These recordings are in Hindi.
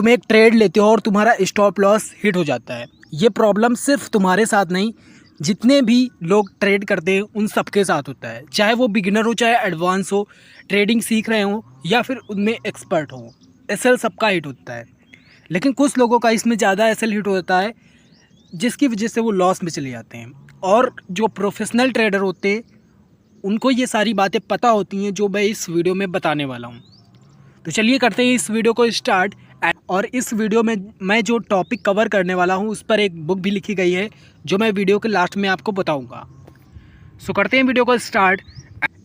तुम एक ट्रेड लेते हो और तुम्हारा स्टॉप लॉस हिट हो जाता है। ये प्रॉब्लम सिर्फ तुम्हारे साथ नहीं, जितने भी लोग ट्रेड करते हैं उन सबके साथ होता है, चाहे वो बिगिनर हो चाहे एडवांस हो, ट्रेडिंग सीख रहे हो या फिर उनमें एक्सपर्ट हो। एसएल सबका हिट होता है, लेकिन कुछ लोगों का इसमें ज़्यादा एसएल हिट होता है, जिसकी वजह से वो लॉस में चले जाते हैं। और जो प्रोफेशनल ट्रेडर होते हैं उनको ये सारी बातें पता होती हैं जो मैं इस वीडियो में बताने वाला हूँ। तो चलिए करते हैं इस वीडियो को स्टार्ट। और इस वीडियो में मैं जो टॉपिक कवर करने वाला हूँ उस पर एक बुक भी लिखी गई है जो मैं वीडियो के लास्ट में आपको बताऊँगा। सो करते हैं वीडियो को स्टार्ट।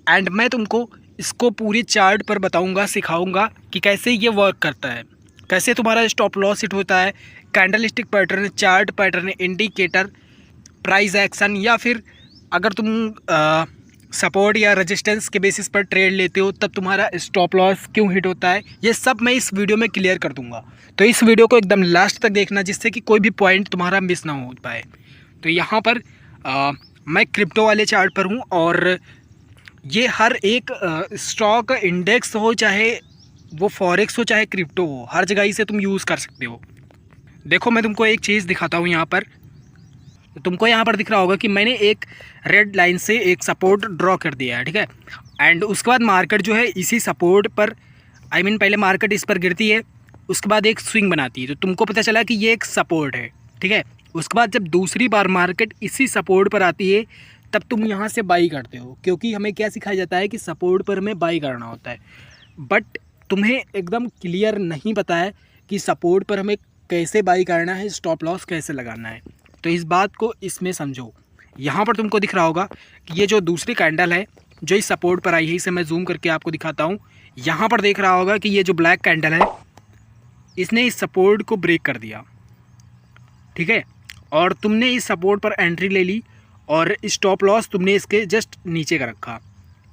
एंड मैं तुमको इसको पूरी चार्ट पर बताऊँगा, सिखाऊँगा कि कैसे ये वर्क करता है, कैसे तुम्हारा स्टॉप लॉस हिट होता है, candlestick pattern, chart pattern, indicator, price action, या फिर अगर तुम सपोर्ट या रेजिस्टेंस के बेसिस पर ट्रेड लेते हो तब तुम्हारा स्टॉप लॉस क्यों हिट होता है, ये सब मैं इस वीडियो में क्लियर कर दूंगा। तो इस वीडियो को एकदम लास्ट तक देखना जिससे कि कोई भी पॉइंट तुम्हारा मिस ना हो पाए। तो यहाँ पर मैं क्रिप्टो वाले चार्ट पर हूँ और ये हर एक स्टॉक इंडेक्स हो, चाहे वो फॉरेक्स हो चाहे क्रिप्टो हो, हर जगह से तुम यूज़ कर सकते हो। देखो मैं तुमको एक चीज़ दिखाता हूँ यहाँ पर। तुमको यहाँ पर दिख रहा होगा कि मैंने एक रेड लाइन से एक सपोर्ट ड्रॉ कर दिया है, ठीक है। एंड उसके बाद मार्केट जो है इसी सपोर्ट पर, पहले मार्केट इस पर गिरती है, उसके बाद एक स्विंग बनाती है, तो तुमको पता चला कि ये एक सपोर्ट है, ठीक है। उसके बाद जब दूसरी बार मार्केट इसी सपोर्ट पर आती है तब तुम यहाँ से बाई करते हो, क्योंकि हमें क्या सिखाया जाता है कि सपोर्ट पर हमें बाई करना होता है। बट तुम्हें एकदम क्लियर नहीं पता है कि सपोर्ट पर हमें कैसे बाई करना है, स्टॉप लॉस कैसे लगाना है। तो इस बात को इसमें समझो। यहाँ पर तुमको दिख रहा होगा कि ये जो दूसरी कैंडल है जो इस सपोर्ट पर आई है, इसे मैं जूम करके आपको दिखाता हूँ। यहाँ पर देख रहा होगा कि ये जो ब्लैक कैंडल है इसने इस सपोर्ट को ब्रेक कर दिया, ठीक है। और तुमने इस सपोर्ट पर एंट्री ले ली और स्टॉप लॉस तुमने इसके जस्ट नीचे का रखा।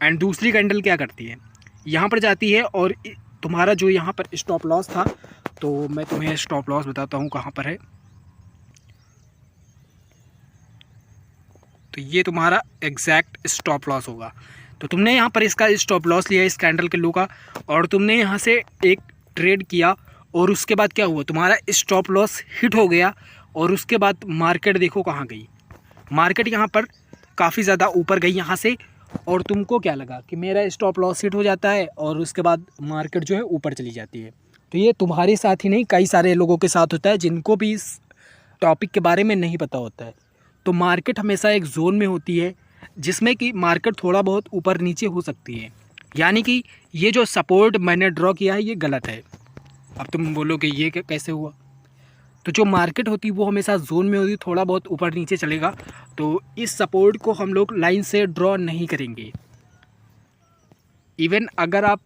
एंड दूसरी कैंडल क्या करती है, यहाँ पर जाती है और तुम्हारा जो यहाँ पर स्टॉप लॉस था, तो मैं तुम्हें स्टॉप लॉस बताता हूँ कहाँ पर है। तो ये तुम्हारा एग्जैक्ट स्टॉप लॉस होगा। तो तुमने यहाँ पर इसका स्टॉप लॉस लिया इस कैंडल के लो का, और तुमने यहाँ से एक ट्रेड किया और उसके बाद क्या हुआ, तुम्हारा स्टॉप लॉस हिट हो गया। और उसके बाद मार्केट देखो कहाँ गई, मार्केट यहाँ पर काफ़ी ज़्यादा ऊपर गई यहाँ से, और तुमको क्या लगा कि मेरा स्टॉप लॉस हिट हो जाता है और उसके बाद मार्केट जो है ऊपर चली जाती है। तो ये तुम्हारे साथ ही नहीं, कई सारे लोगों के साथ होता है जिनको भी इस टॉपिक के बारे में नहीं पता होता है। तो मार्केट हमेशा एक जोन में होती है जिसमें कि मार्केट थोड़ा बहुत ऊपर नीचे हो सकती है, यानी कि ये जो सपोर्ट मैंने ड्रॉ किया है ये गलत है। अब तुम बोलोगे ये कैसे हुआ, तो जो मार्केट होती है वो हमेशा जोन में होती है, थोड़ा बहुत ऊपर नीचे चलेगा। तो इस सपोर्ट को हम लोग लाइन से ड्रॉ नहीं करेंगे। इवन अगर आप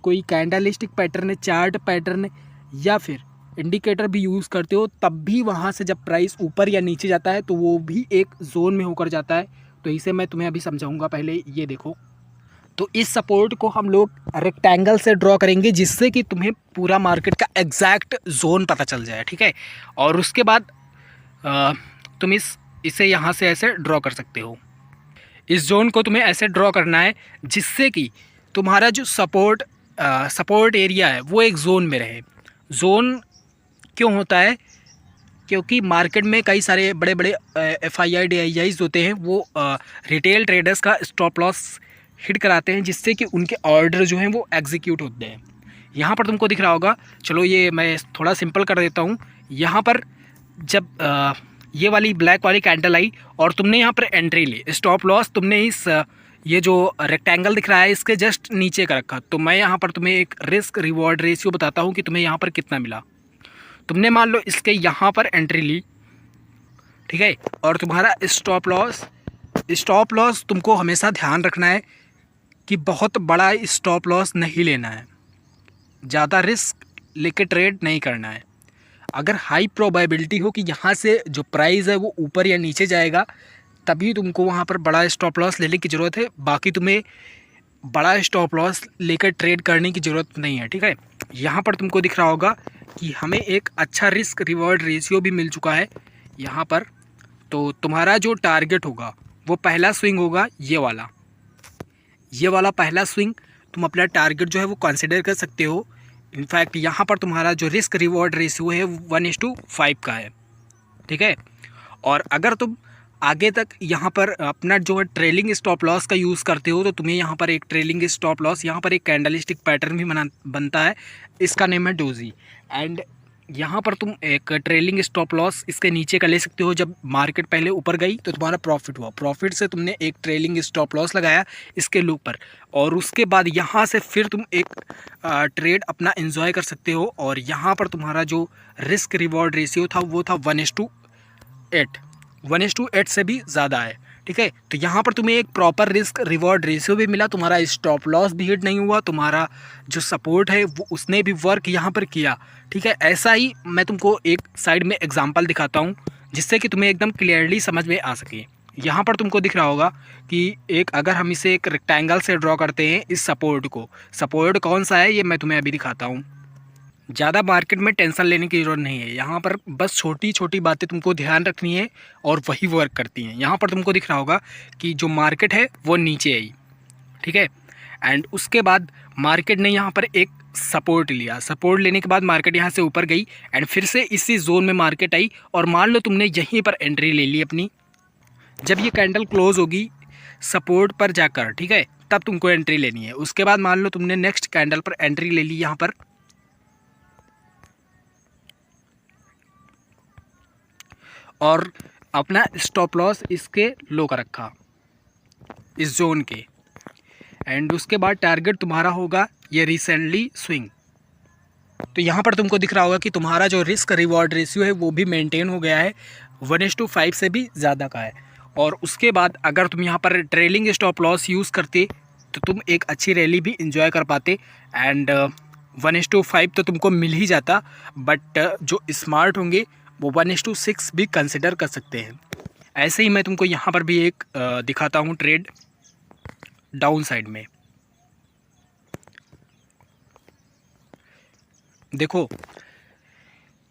कोई कैंडलस्टिक पैटर्न, चार्ट पैटर्न या फिर इंडिकेटर भी यूज़ करते हो, तब भी वहाँ से जब प्राइस ऊपर या नीचे जाता है तो वो भी एक जोन में होकर जाता है। तो इसे मैं तुम्हें अभी समझाऊंगा। पहले ये देखो, तो इस सपोर्ट को हम लोग रेक्टेंगल से ड्रॉ करेंगे जिससे कि तुम्हें पूरा मार्केट का एग्जैक्ट जोन पता चल जाए, ठीक है। और उसके बाद तुम इसे यहाँ से ऐसे ड्रॉ कर सकते हो। इस जोन को तुम्हें ऐसे ड्रॉ करना है जिससे कि तुम्हारा जो सपोर्ट एरिया है वो एक जोन में रहे। जोन क्यों होता है, क्योंकि मार्केट में कई सारे बड़े बड़े FII DIIs होते हैं, वो रिटेल ट्रेडर्स का स्टॉप लॉस हिट कराते हैं जिससे कि उनके ऑर्डर जो हैं वो एग्जीक्यूट होते हैं। यहाँ पर तुमको दिख रहा होगा, चलो ये मैं थोड़ा सिंपल कर देता हूँ। यहाँ पर जब ये वाली ब्लैक वाली कैंडल आई और तुमने यहाँ पर एंट्री ली, स्टॉप लॉस तुमने इस ये जो रेक्टेंगल दिख रहा है इसके जस्ट नीचे का रखा। तो मैं यहाँ पर तुम्हें एक रिस्क रिवॉर्ड रेशियो बताता हूँ कि तुम्हें यहाँ पर कितना मिला। तुमने मान लो इसके यहाँ पर एंट्री ली, ठीक है, और तुम्हारा स्टॉप लॉस तुमको हमेशा ध्यान रखना है कि बहुत बड़ा स्टॉप लॉस नहीं लेना है, ज़्यादा रिस्क लेके ट्रेड नहीं करना है। अगर हाई प्रोबेबिलिटी हो कि यहाँ से जो प्राइस है वो ऊपर या नीचे जाएगा तभी तुमको वहाँ पर बड़ा स्टॉप लॉस लेने की ज़रूरत है, बाकी तुम्हें बड़ा स्टॉप लॉस लेकर ट्रेड करने की ज़रूरत नहीं है, ठीक है। यहाँ पर तुमको दिख रहा होगा कि हमें एक अच्छा रिस्क रिवॉर्ड रेशियो भी मिल चुका है यहाँ पर। तो तुम्हारा जो टारगेट होगा वो पहला स्विंग होगा ये वाला पहला स्विंग तुम अपना टारगेट जो है वो कंसिडर कर सकते हो। इनफैक्ट यहाँ पर तुम्हारा जो रिस्क रिवॉर्ड रेशियो है 1:5 का है, ठीक है। और अगर तुम आगे तक यहाँ पर अपना जो है ट्रेलिंग स्टॉप लॉस का यूज़ करते हो तो तुम्हें यहाँ पर एक ट्रेलिंग स्टॉप लॉस, यहाँ पर एक कैंडलस्टिक पैटर्न भी बनता है, इसका नेम है डोजी। एंड यहाँ पर तुम एक ट्रेलिंग स्टॉप लॉस इसके नीचे का ले सकते हो। जब मार्केट पहले ऊपर गई तो तुम्हारा प्रॉफिट हुआ, प्रॉफिट से तुमने एक ट्रेलिंग स्टॉप लॉस लगाया इसके लूप पर, और उसके बाद यहाँ से फिर तुम एक ट्रेड अपना एंजॉय कर सकते हो। और यहाँ पर तुम्हारा जो रिस्क रिवॉर्ड रेशियो था वो था 1:8, 1:8 से भी ज़्यादा है, ठीक है। तो यहाँ पर तुम्हें एक प्रॉपर रिस्क रिवॉर्ड रेशियो भी मिला, तुम्हारा स्टॉप लॉस भी हिट नहीं हुआ, तुम्हारा जो सपोर्ट है वो उसने भी वर्क यहाँ पर किया, ठीक है। ऐसा ही मैं तुमको एक साइड में एग्जांपल दिखाता हूँ जिससे कि तुम्हें एकदम क्लियरली समझ में आ सके। यहाँ पर तुमको दिख रहा होगा कि एक, अगर हम इसे एक रेक्टेंगल से ड्रॉ करते हैं इस सपोर्ट को, सपोर्ट कौन सा है ये मैं तुम्हें अभी दिखाता हूँ। ज़्यादा मार्केट में टेंशन लेने की ज़रूरत नहीं है, यहाँ पर बस छोटी छोटी बातें तुमको ध्यान रखनी है और वही वर्क करती हैं। यहाँ पर तुमको दिख रहा होगा कि जो मार्केट है वो नीचे आई, ठीक है। एंड उसके बाद मार्केट ने यहाँ पर एक सपोर्ट लिया, सपोर्ट लेने के बाद मार्केट यहाँ से ऊपर गई एंड फिर से इसी जोन में मार्केट आई, और मान लो तुमने यहीं पर एंट्री ले ली अपनी। जब ये कैंडल क्लोज होगी सपोर्ट पर जाकर, ठीक है, तब तुमको एंट्री लेनी है। उसके बाद मान लो तुमने नेक्स्ट कैंडल पर एंट्री ले ली यहाँ पर, और अपना स्टॉप लॉस इसके लो का रखा इस जोन के, एंड उसके बाद टारगेट तुम्हारा होगा ये रिसेंटली स्विंग। तो यहाँ पर तुमको दिख रहा होगा कि तुम्हारा जो रिस्क रिवॉर्ड रेशियो है वो भी मेंटेन हो गया है, 1:5 से भी ज़्यादा का है। और उसके बाद अगर तुम यहाँ पर ट्रेलिंग स्टॉप लॉस यूज़ करते तो तुम एक अच्छी रैली भी इंजॉय कर पाते, एंड 1:5 तो तुमको मिल ही जाता, बट जो स्मार्ट होंगे वो 1:6 भी कंसिडर कर सकते हैं। ऐसे ही मैं तुमको यहाँ पर भी एक दिखाता हूँ ट्रेड डाउन साइड में। देखो,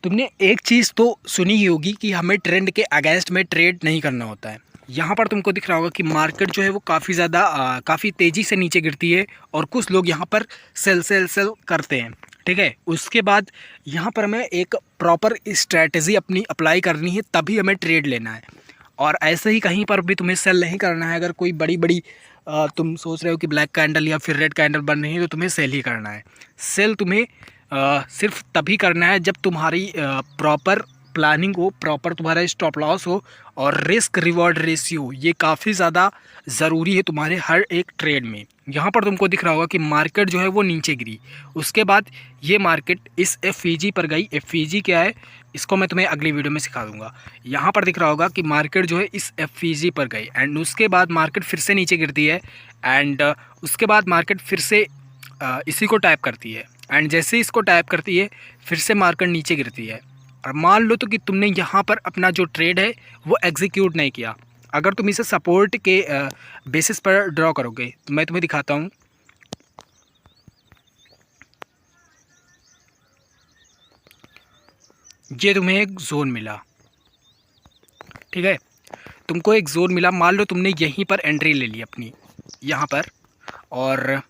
तुमने एक चीज़ तो सुनी ही होगी कि हमें ट्रेंड के अगेंस्ट में ट्रेड नहीं करना होता है। यहाँ पर तुमको दिख रहा होगा कि मार्केट जो है वो काफ़ी तेज़ी से नीचे गिरती है और कुछ लोग यहाँ पर सेल करते हैं, ठीक है। उसके बाद यहाँ पर हमें एक प्रॉपर स्ट्रैटेजी अपनी अप्लाई करनी है, तभी हमें ट्रेड लेना है। और ऐसे ही कहीं पर भी तुम्हें सेल नहीं करना है। अगर कोई बड़ी तुम सोच रहे हो कि ब्लैक कैंडल या फिर रेड कैंडल बन रही है तो तुम्हें सेल ही करना है। सेल तुम्हें सिर्फ तभी करना है जब तुम्हारी प्रॉपर प्लानिंग हो, प्रॉपर तुम्हारा स्टॉप लॉस हो और रिस्क रिवॉर्ड रेशियो, ये काफ़ी ज़्यादा ज़रूरी है तुम्हारे हर एक ट्रेड में। यहाँ पर तुमको दिख रहा होगा कि मार्केट जो है वो नीचे गिरी, उसके बाद ये मार्केट इस एफईजी पर गई। एफईजी क्या है इसको मैं तुम्हें अगली वीडियो में सिखा दूंगा। यहाँ पर दिख रहा होगा कि मार्केट जो है इस एफईजी पर गई एंड उसके बाद मार्केट फिर से नीचे गिरती है, एंड उसके बाद मार्केट फिर से इसी को टाइप करती है, एंड जैसे इसको टाइप करती है फिर से मार्केट नीचे गिरती है। और मान लो तो कि तुमने यहाँ पर अपना जो ट्रेड है वो एग्जीक्यूट नहीं किया। अगर तुम इसे सपोर्ट के बेसिस पर ड्रॉ करोगे तो मैं तुम्हें दिखाता हूँ। ये तुम्हें एक जोन मिला, ठीक है, तुमको एक जोन मिला। मान लो तुमने यहीं पर एंट्री ले ली अपनी यहाँ पर, और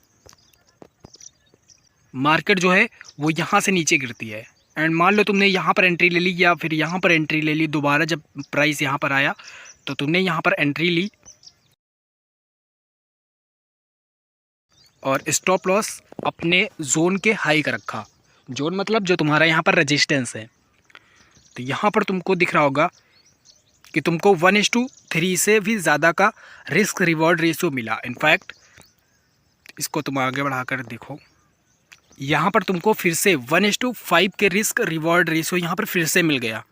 मार्केट जो है वो यहाँ से नीचे गिरती है, एंड मान लो तुमने यहाँ पर एंट्री ले ली या फिर यहाँ पर एंट्री ले ली। दोबारा जब प्राइस यहाँ पर आया तो तुमने यहाँ पर एंट्री ली और स्टॉप लॉस अपने जोन के हाई का रखा। जोन मतलब जो तुम्हारा यहाँ पर रेजिस्टेंस है। तो यहाँ पर तुमको दिख रहा होगा कि तुमको 1:3 से भी ज़्यादा का रिस्क रिवॉर्ड रेशियो मिला। इनफैक्ट इसको तुम आगे बढ़ाकर देखो, यहाँ पर तुमको फिर से 1:5 के रिस्क रिवॉर्ड रेशियो यहाँ पर फिर से मिल गया।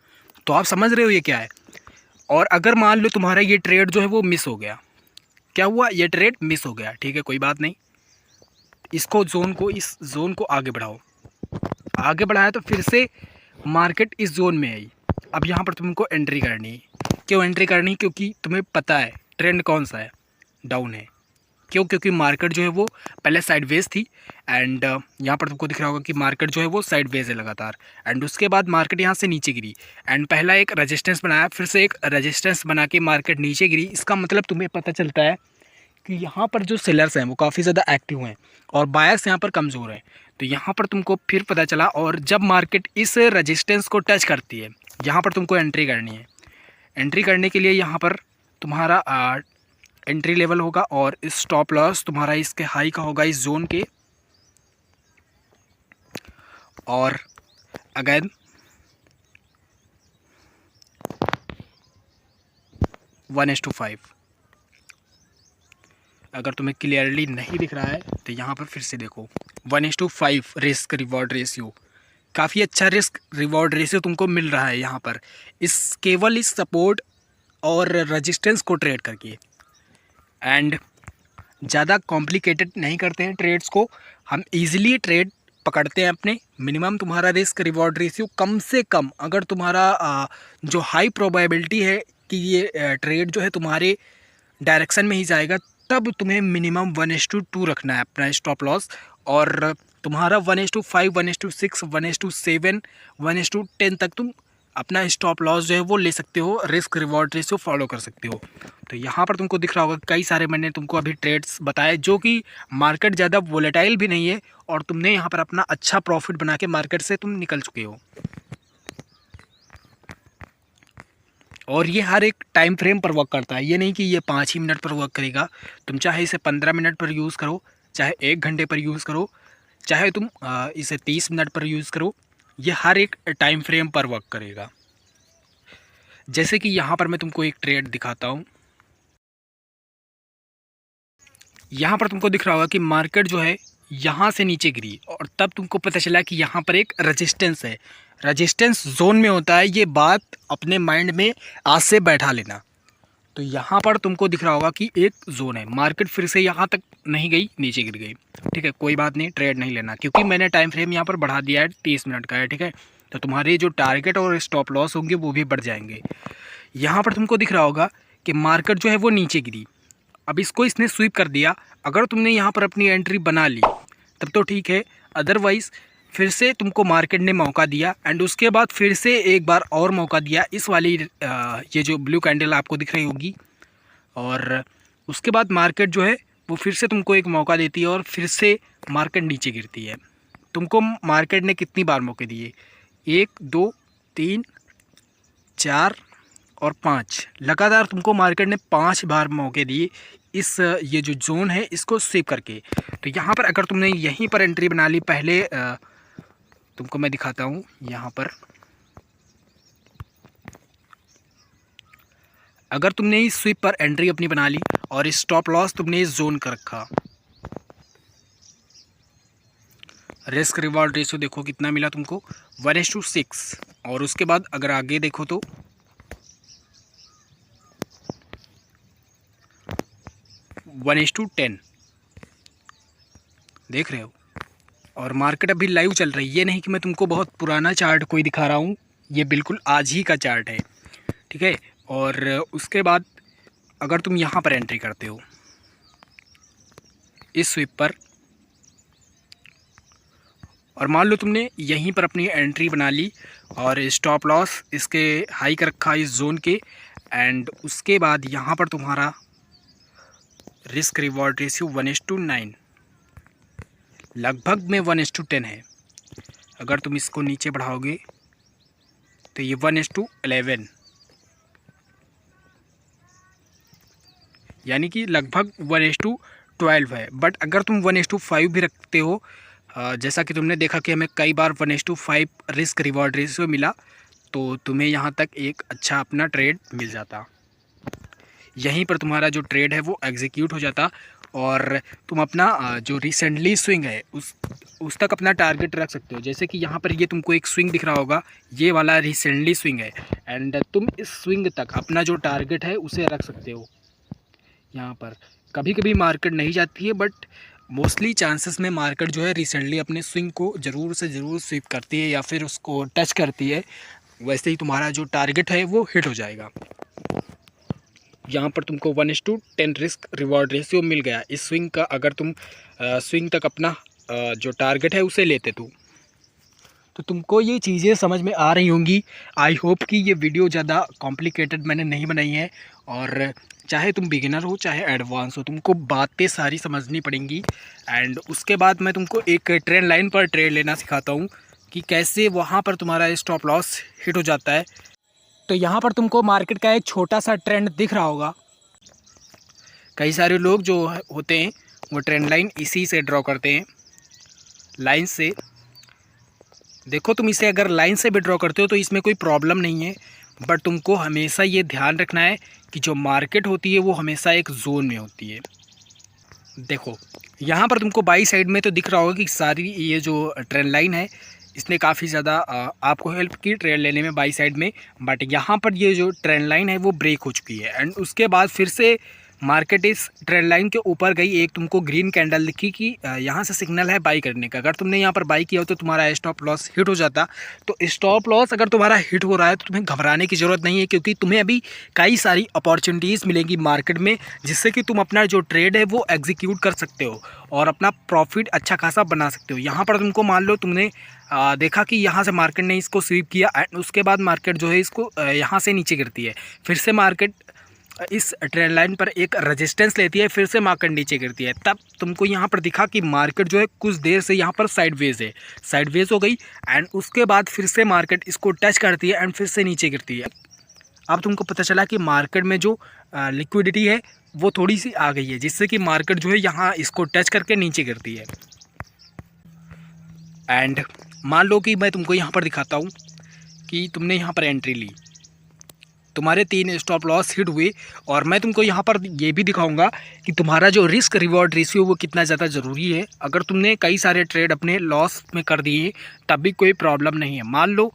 तो आप समझ रहे हो ये क्या है। और अगर मान लो तुम्हारा ये ट्रेड जो है वो मिस हो गया, क्या हुआ, ये ट्रेड मिस हो गया, ठीक है, कोई बात नहीं, इसको इस जोन को आगे बढ़ाओ। आगे बढ़ाया तो फिर से मार्केट इस जोन में आई। अब यहाँ पर तुमको एंट्री करनी है। क्यों एंट्री करनी? क्योंकि तुम्हें पता है ट्रेंड कौन सा है, डाउन है। क्यों? क्योंकि मार्केट जो है वो पहले साइडवेज थी, एंड यहाँ पर तुमको दिख रहा होगा कि मार्केट जो है वो साइडवेज है लगातार, एंड उसके बाद मार्केट यहाँ से नीचे गिरी, एंड पहला एक रेजिस्टेंस बनाया, फिर से एक रेजिस्टेंस बना के मार्केट नीचे गिरी। इसका मतलब तुम्हें पता चलता है कि यहाँ पर जो सेलर्स हैं वो काफ़ी ज़्यादा एक्टिव हैं और बायर्स यहाँ पर कमज़ोर हैं। तो यहाँ पर तुमको फिर पता चला, और जब मार्केट इस रेजिस्टेंस को टच करती है, यहाँ पर तुमको एंट्री करनी है। एंट्री करने के लिए यहाँ पर तुम्हारा एंट्री लेवल होगा और स्टॉप लॉस तुम्हारा इसके हाई का होगा, इस जोन के। और अगेन 1:5। अगर तुम्हें क्लियरली नहीं दिख रहा है तो यहाँ पर फिर से देखो, 1:5 रिस्क रिवॉर्ड रेशियो। काफ़ी अच्छा रिस्क रिवॉर्ड रेशियो तुमको मिल रहा है यहाँ पर, केवल इस सपोर्ट और रेजिस्टेंस को ट्रेड करके। एंड ज़्यादा कॉम्प्लिकेटेड नहीं करते हैं ट्रेड्स को, हम इजीली ट्रेड पकड़ते हैं अपने। मिनिमम तुम्हारा रिस्क रिवॉर्ड रेशियो कम से कम, अगर तुम्हारा जो हाई प्रोबेबिलिटी है कि ये ट्रेड जो है तुम्हारे डायरेक्शन में ही जाएगा, तब तुम्हें मिनिमम 1:2 रखना है अपना स्टॉप लॉस। और तुम्हारा 1:5, 1:6, 1:7, 1:10 तक तुम अपना स्टॉप लॉस जो है वो ले सकते हो, रिस्क रिवॉर्ड रेशियो फॉलो कर सकते हो। तो यहाँ पर तुमको दिख रहा होगा कई सारे मैंने तुमको अभी ट्रेड्स बताए, जो कि मार्केट ज़्यादा वोलेटाइल भी नहीं है, और तुमने यहाँ पर अपना अच्छा प्रॉफिट बना के मार्केट से तुम निकल चुके हो। और ये हर एक टाइम फ्रेम पर वर्क करता है, ये नहीं कि ये 5 ही मिनट पर वर्क करेगा। तुम चाहे इसे 15 मिनट पर यूज़ करो, चाहे 1 घंटे पर यूज़ करो, चाहे तुम इसे 30 मिनट पर यूज़ करो, ये हर एक टाइम फ्रेम पर वर्क करेगा। जैसे कि यहाँ पर मैं तुमको एक ट्रेड दिखाता हूँ। यहाँ पर तुमको दिख रहा होगा कि मार्केट जो है यहाँ से नीचे गिरी, और तब तुमको पता चला कि यहाँ पर एक रेजिस्टेंस है। रेजिस्टेंस जोन में होता है, ये बात अपने माइंड में आज से बैठा लेना। तो यहाँ पर तुमको दिख रहा होगा कि एक जोन है, मार्केट फिर से यहाँ तक नहीं गई, नीचे गिर गई। ठीक है, कोई बात नहीं, ट्रेड नहीं लेना, क्योंकि मैंने टाइम फ्रेम यहाँ पर बढ़ा दिया है, 30 मिनट का है। ठीक है, तो तुम्हारे जो टारगेट और स्टॉप लॉस होंगे वो भी बढ़ जाएंगे। यहाँ पर तुमको दिख रहा होगा कि मार्केट जो है वो नीचे गिरी, अब इसको इसने स्वीप कर दिया। अगर तुमने यहाँ पर अपनी एंट्री बना ली तब तो ठीक है, अदरवाइज़ फिर से तुमको मार्केट ने मौका दिया, एंड उसके बाद फिर से एक बार और मौका दिया, इस वाली ये जो ब्लू कैंडल आपको दिख रही होगी। और उसके बाद मार्केट जो है वो फिर से तुमको एक मौका देती है, और फिर से मार्केट नीचे गिरती है। तुमको मार्केट ने कितनी बार मौके दिए? 1, 2, 3, 4 और 5, लगातार तुमको मार्केट ने 5 बार मौके दिए इस ये जो जोन है इसको स्वीप करके। तो यहाँ पर अगर तुमने यहीं पर एंट्री बना ली, पहले तुमको मैं दिखाता हूँ। यहाँ पर अगर तुमने इस स्वीप पर एंट्री अपनी बना ली और स्टॉप लॉस तुमने इस जोन का रखा, रिस्क रिवॉर्ड रेशियो देखो कितना मिला तुमको, 1:6। और उसके बाद अगर आगे देखो तो 1:10, देख रहे हो। और मार्केट अभी लाइव चल रही है, ये नहीं कि मैं तुमको बहुत पुराना चार्ट कोई दिखा रहा हूँ, ये बिल्कुल आज ही का चार्ट है। ठीक है, और उसके बाद अगर तुम यहाँ पर एंट्री करते हो इस स्विप पर, और मान लो तुमने यहीं पर अपनी एंट्री बना ली और स्टॉप लॉस इसके हाई कर रखा इस जोन के, एंड उसके बाद यहाँ पर तुम्हारा रिस्क रिवॉर्ड रेशियो 1:9, लगभग में 1:10 है। अगर तुम इसको नीचे बढ़ाओगे तो ये 1:11, यानी कि लगभग 1:12 है। बट अगर तुम 1:5 भी रखते हो, जैसा कि तुमने देखा कि हमें कई बार 1:5 रिस्क रिवॉर्ड रेशियो मिला, तो तुम्हें यहाँ तक एक अच्छा अपना ट्रेड मिल जाता। यहीं पर तुम्हारा जो ट्रेड है वो एग्जीक्यूट हो जाता, और तुम अपना जो रिसेंटली स्विंग है उस तक अपना टारगेट रख सकते हो। जैसे कि यहाँ पर ये तुमको एक स्विंग दिख रहा होगा, ये वाला रिसेंटली स्विंग है, एंड तुम इस स्विंग तक अपना जो टारगेट है उसे रख सकते हो। यहाँ पर कभी कभी मार्केट नहीं जाती है, बट मोस्टली चांसेस में मार्केट जो है रिसेंटली अपने स्विंग को ज़रूर से ज़रूर स्वीप करती है या फिर उसको टच करती है, वैसे ही तुम्हारा जो टारगेट है वो हिट हो जाएगा। यहाँ पर तुमको 1:10 रिस्क रिवॉर्ड रेशियो मिल गया इस स्विंग का, अगर तुम स्विंग तक अपना जो टारगेट है उसे लेते तो। तो तुमको ये चीज़ें समझ में आ रही होंगी। आई होप कि ये वीडियो ज़्यादा कॉम्प्लिकेटेड मैंने नहीं बनाई है, और चाहे तुम बिगिनर हो चाहे एडवांस हो, तुमको बातें सारी समझनी पड़ेंगी। एंड उसके बाद मैं तुमको एक ट्रेंड लाइन पर ट्रेड लेना सिखाता हूँ कि कैसे वहाँ पर तुम्हारा स्टॉप लॉस हिट हो जाता है। तो यहाँ पर तुमको मार्केट का एक छोटा सा ट्रेंड दिख रहा होगा। कई सारे लोग जो होते हैं वो ट्रेंड लाइन इसी से ड्रॉ करते हैं, लाइन से। देखो, तुम इसे अगर लाइन से भी ड्रॉ करते हो तो इसमें कोई प्रॉब्लम नहीं है, बट तुमको हमेशा ये ध्यान रखना है कि जो मार्केट होती है वो हमेशा एक जोन में होती है। देखो, यहाँ पर तुमको बाई साइड में तो दिख रहा होगा कि सारी ये जो ट्रेंड लाइन है इसने काफ़ी ज़्यादा आपको हेल्प की ट्रेड लेने में बाई साइड में। बट यहाँ पर ये जो ट्रेंड लाइन है वो ब्रेक हो चुकी है, एंड उसके बाद फिर से मार्केट इस ट्रेंड लाइन के ऊपर गई। एक तुमको ग्रीन कैंडल दिखी कि यहाँ से सिग्नल है बाई करने का। अगर तुमने यहाँ पर बाई किया हो तो तुम्हारा स्टॉप लॉस हिट हो जाता। तो स्टॉप लॉस अगर तुम्हारा हिट हो रहा है तो तुम्हें घबराने की ज़रूरत नहीं है, क्योंकि तुम्हें अभी कई सारी अपॉर्चुनिटीज़ मिलेंगी मार्केट में, जिससे कि तुम अपना जो ट्रेड है वो एग्जीक्यूट कर सकते हो और अपना प्रॉफिट अच्छा खासा बना सकते हो। यहाँ पर तुमको मान लो तुमने देखा कि यहाँ से मार्केट ने इसको स्वीप किया, एंड उसके बाद मार्केट जो है इसको यहाँ से नीचे गिरती है। फिर से मार्केट इस ट्रेंड लाइन पर एक रेजिस्टेंस लेती है, फिर से मार्केट नीचे गिरती है। तब तुमको यहाँ पर दिखा कि मार्केट जो है कुछ देर से यहाँ पर साइडवेज है, साइडवेज हो गई, एंड उसके बाद फिर से मार्केट इसको टच करती है एंड फिर से नीचे गिरती है। अब तुमको पता चला कि मार्केट में जो लिक्विडिटी है वो थोड़ी सी आ गई है, जिससे कि मार्केट जो है यहाँ इसको टच करके नीचे गिरती है। एंड मान लो कि मैं तुमको यहाँ पर दिखाता हूँ कि तुमने यहाँ पर एंट्री ली, तुम्हारे 3 स्टॉप लॉस हिट हुए, और मैं तुमको यहाँ पर ये भी दिखाऊंगा कि तुम्हारा जो रिस्क रिवॉर्ड रेशियो वो कितना ज़्यादा ज़रूरी है। अगर तुमने कई सारे ट्रेड अपने लॉस में कर दिए तब भी कोई प्रॉब्लम नहीं है। मान लो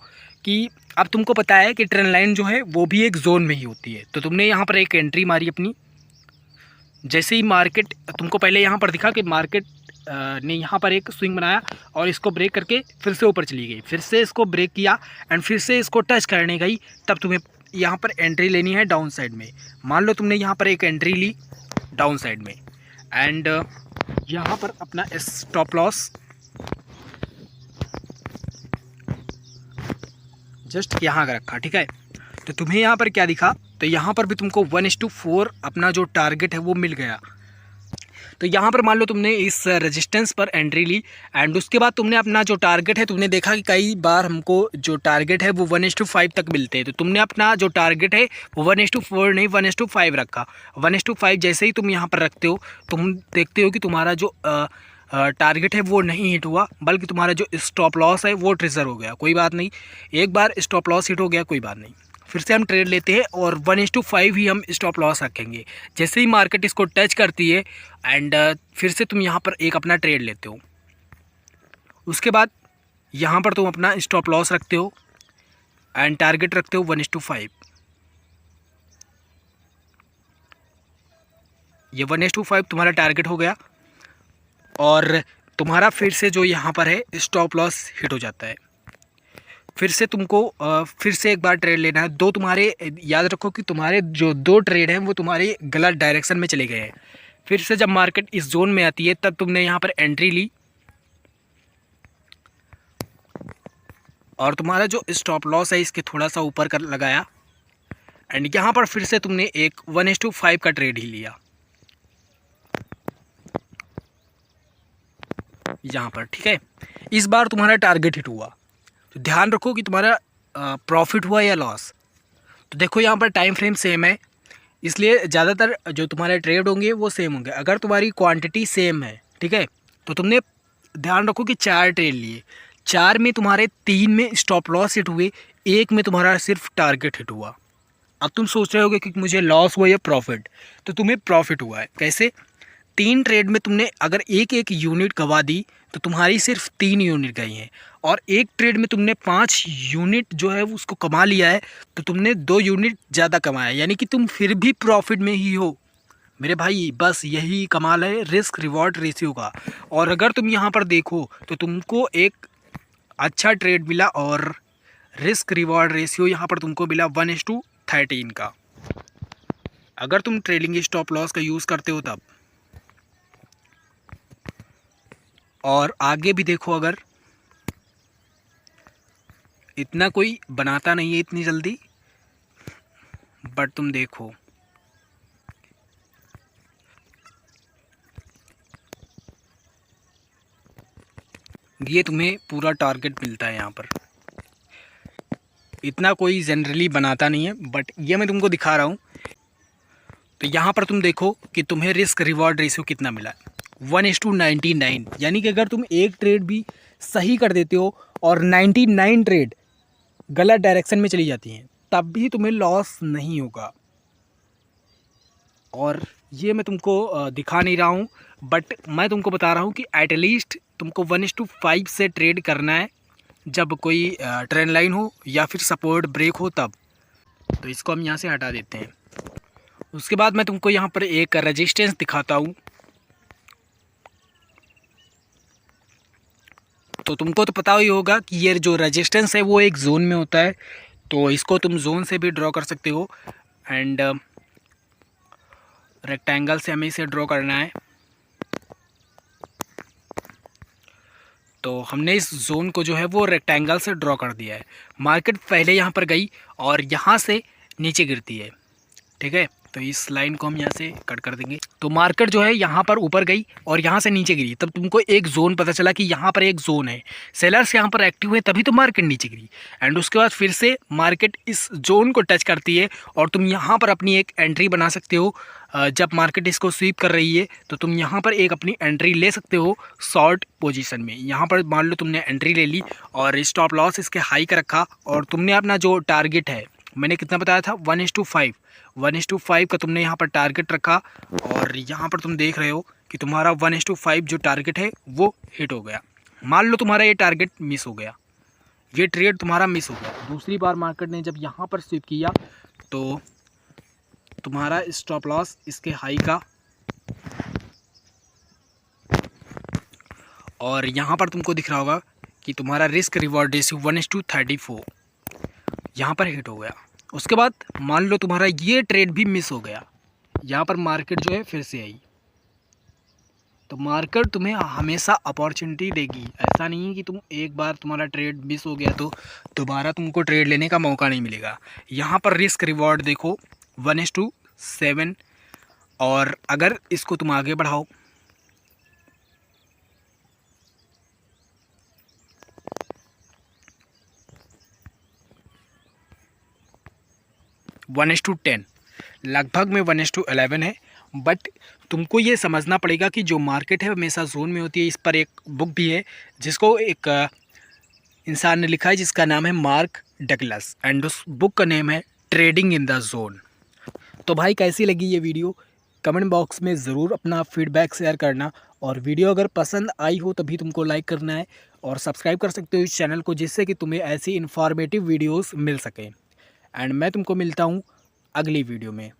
कि अब तुमको पता है कि ट्रेंड लाइन जो है वो भी एक जोन में ही होती है, तो तुमने यहाँ पर एक एंट्री मारी अपनी। जैसे ही मार्केट, तुमको पहले यहाँ पर दिखा कि मार्केट ने यहाँ पर एक स्विंग बनाया और इसको ब्रेक करके फिर से ऊपर चली गई, फिर से इसको ब्रेक किया एंड फिर से इसको टच करने गई, तब तुम्हें यहाँ पर एंट्री लेनी है डाउन साइड में। मान लो तुमने यहाँ पर एक एंट्री ली डाउन साइड में, एंड यहाँ पर अपना स्टॉप लॉस जस्ट यहाँ का रखा, ठीक है। तो तुम्हें यहाँ पर क्या दिखा, तो यहाँ पर भी तुमको 1:4 अपना जो टारगेट है वो मिल गया। तो यहाँ पर मान लो तुमने इस रेजिस्टेंस पर एंट्री ली, एंड उसके बाद तुमने अपना जो टारगेट है, तुमने देखा कि कई बार हमको जो टारगेट है वो 1:5 तक मिलते हैं। तो तुमने अपना जो टारगेट है वो 1:4 नहीं 1:5 रखा। 1:5 जैसे ही तुम यहाँ पर रखते हो, तुम देखते हो कि तुम्हारा जो टारगेट है वो नहीं हिट हुआ, बल्कि तुम्हारा जो स्टॉप लॉस है वो ट्रिगर हो गया। कोई बात नहीं, एक बार स्टॉप लॉस हिट हो गया कोई बात नहीं, फिर से हम ट्रेड लेते हैं और 1:5 ही हम स्टॉप लॉस रखेंगे। जैसे ही मार्केट इसको टच करती है एंड फिर से तुम यहाँ पर एक अपना ट्रेड लेते हो। उसके बाद यहाँ पर तुम अपना स्टॉप लॉस रखते हो एंड टारगेट रखते हो 1:5। ये 1:5 तुम्हारा टारगेट हो गया, और तुम्हारा फिर से जो यहाँ पर है स्टॉप लॉस हिट हो जाता है। फिर से तुमको फिर से एक बार ट्रेड लेना है। दो तुम्हारे, याद रखो कि तुम्हारे जो 2 ट्रेड हैं वो तुम्हारे गलत डायरेक्शन में चले गए हैं। फिर से जब मार्केट इस जोन में आती है तब तुमने यहाँ पर एंट्री ली, और तुम्हारा जो स्टॉप लॉस है इसके थोड़ा सा ऊपर कर लगाया, एंड यहाँ पर फिर से तुमने एक 1:5 का ट्रेड ही लिया यहाँ पर, ठीक है। इस बार तुम्हारा टारगेट हिट हुआ, तो ध्यान रखो कि तुम्हारा प्रॉफिट हुआ या लॉस। तो देखो यहाँ पर टाइम फ्रेम सेम है, इसलिए ज़्यादातर जो तुम्हारे ट्रेड होंगे वो सेम होंगे। अगर तुम्हारी क्वांटिटी सेम है, ठीक है, तो तुमने ध्यान रखो कि 4 ट्रेड लिए, 4 में तुम्हारे 3 में स्टॉप लॉस हिट हुए, 1 में तुम्हारा सिर्फ टारगेट हिट हुआ। अब तुम सोच रहे होगे कि मुझे लॉस हुआ या प्रॉफिट, तो तुम्हें प्रॉफिट हुआ है। कैसे? 3 ट्रेड में तुमने अगर एक यूनिट गवा दी तो तुम्हारी सिर्फ 3 यूनिट गई हैं, और एक ट्रेड में तुमने 5 यूनिट जो है उसको कमा लिया है, तो तुमने 2 यूनिट ज़्यादा कमाया, यानी कि तुम फिर भी प्रॉफिट में ही हो मेरे भाई। बस यही कमाल है रिस्क रिवॉर्ड रेशियो का। और अगर तुम यहाँ पर देखो तो तुमको एक अच्छा ट्रेड मिला, और रिस्क रिवॉर्ड रेशियो यहाँ पर तुमको मिला 1:13 का। अगर तुम ट्रेलिंग स्टॉप लॉस का यूज़ करते हो तब। और आगे भी देखो, अगर इतना कोई बनाता नहीं है इतनी जल्दी, बट तुम देखो ये तुम्हें पूरा टारगेट मिलता है यहाँ पर। इतना कोई जनरली बनाता नहीं है, बट ये मैं तुमको दिखा रहा हूँ। तो यहाँ पर तुम देखो कि तुम्हें रिस्क रिवॉर्ड रेशियो कितना मिला है, 1:99। यानी कि अगर तुम एक ट्रेड भी सही कर देते हो और 99 ट्रेड गलत डायरेक्शन में चली जाती हैं, तब भी तुम्हें लॉस नहीं होगा। और ये मैं तुमको दिखा नहीं रहा हूँ, बट मैं तुमको बता रहा हूँ कि एटलीस्ट तुमको 1:5 से ट्रेड करना है, जब कोई ट्रेंड लाइन हो या फिर सपोर्ट ब्रेक हो तब। तो इसको हम यहाँ से हटा देते हैं। उसके बाद मैं तुमको यहाँ पर एक रेजिस्टेंस दिखाता हूँ। तो तुमको तो पता ही होगा कि ये जो रेजिस्टेंस है वो एक जोन में होता है, तो इसको तुम जोन से भी ड्रॉ कर सकते हो। एंड रेक्टेंगल से हमें इसे ड्रॉ करना है। तो हमने इस जोन को जो है वो रेक्टेंगल से ड्रॉ कर दिया है। मार्केट पहले यहाँ पर गई और यहाँ से नीचे गिरती है, ठीक है। तो इस लाइन को हम यहाँ से कट कर देंगे। तो मार्केट जो है यहाँ पर ऊपर गई और यहाँ से नीचे गिरी, तब तुमको एक जोन पता चला कि यहाँ पर एक जोन है, सेलर्स यहाँ पर एक्टिव है, तभी तो मार्केट नीचे गिरी। एंड उसके बाद फिर से मार्केट इस जोन को टच करती है और तुम यहाँ पर अपनी एक एंट्री बना सकते हो। जब मार्केट इसको स्वीप कर रही है तो तुम यहाँ पर एक अपनी एंट्री ले सकते हो शॉर्ट पोजीशन में। यहाँ पर मान लो तुमने एंट्री ले ली और स्टॉप लॉस इसके हाई का रखा, और तुमने अपना जो टारगेट है, मैंने कितना बताया था, 1:5 का तुमने यहाँ पर टारगेट रखा। और यहाँ पर तुम देख रहे हो कि तुम्हारा 1:5 जो टारगेट है वो हिट हो गया। मान लो तुम्हारा ये टारगेट मिस हो गया, ये ट्रेड तुम्हारा मिस हो गया। दूसरी बार मार्केट ने जब यहाँ पर स्वीप किया तो तुम्हारा स्टॉप लॉस इसके हाई का, और यहाँ पर तुमको दिख रहा होगा कि तुम्हारा रिस्क रिवॉर्ड रेशियो 1:34 यहाँ पर हिट हो गया। उसके बाद मान लो तुम्हारा ये ट्रेड भी मिस हो गया, यहाँ पर मार्केट जो है फिर से आई। तो मार्केट तुम्हें हमेशा अपॉर्चुनिटी देगी। ऐसा नहीं है कि तुम एक बार तुम्हारा ट्रेड मिस हो गया तो दोबारा तुमको ट्रेड लेने का मौका नहीं मिलेगा। यहाँ पर रिस्क रिवॉर्ड देखो 1:7, और अगर इसको तुम आगे बढ़ाओ वन एस टू 10, लगभग में 1:11 है। बट तुमको ये समझना पड़ेगा कि जो मार्केट है हमेशा जोन में होती है। इस पर एक बुक भी है जिसको एक इंसान ने लिखा है जिसका नाम है मार्क डगलस, एंड उस बुक का नेम है ट्रेडिंग इन द जोन। तो भाई कैसी लगी ये वीडियो, कमेंट बॉक्स में ज़रूर अपना फीडबैक शेयर करना। और वीडियो अगर पसंद आई हो तभी तुमको लाइक करना है और सब्सक्राइब कर सकते हो इस चैनल को, जिससे कि तुम्हें ऐसी इन्फॉर्मेटिव वीडियोस मिल सकें। एंड मैं तुमको मिलता हूँ अगली वीडियो में।